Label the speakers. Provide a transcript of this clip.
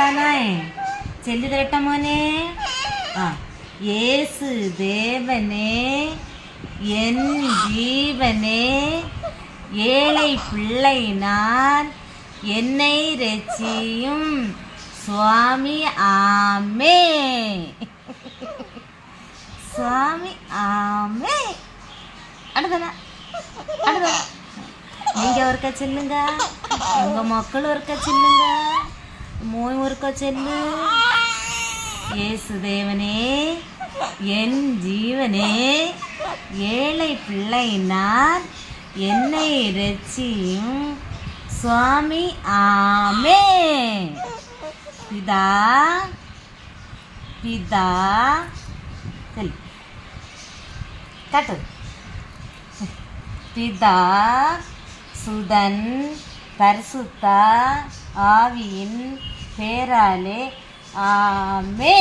Speaker 1: തരട്ടാനായി ചെല്ലു തരട്ട മോനെ. ആ, യേസു ദേവനே என் ஜீவனே ஏழை பிள்ளை நான் என்னை ரட்சியும் சுவாமி ஆமே. சுவாமி ஆமே. அடுத்தனா அடுத்த நீங்கள் ஒருக்கா சொல்லுங்க, உங்கள் மக்கள் ஒருக்கா சொல்லுங்க, மோய் ஒருக்கா சொல்லு. இயேசு தேவனே என் ஜீவனே ஏழை பிள்ளை நான் என்னை ரட்சியும் சுவாமி ஆமே. பிதா பிதா சரி காட்டு. பிதா சுதன் பரிசுத்த ஆவியின் பேராலே ஆமே.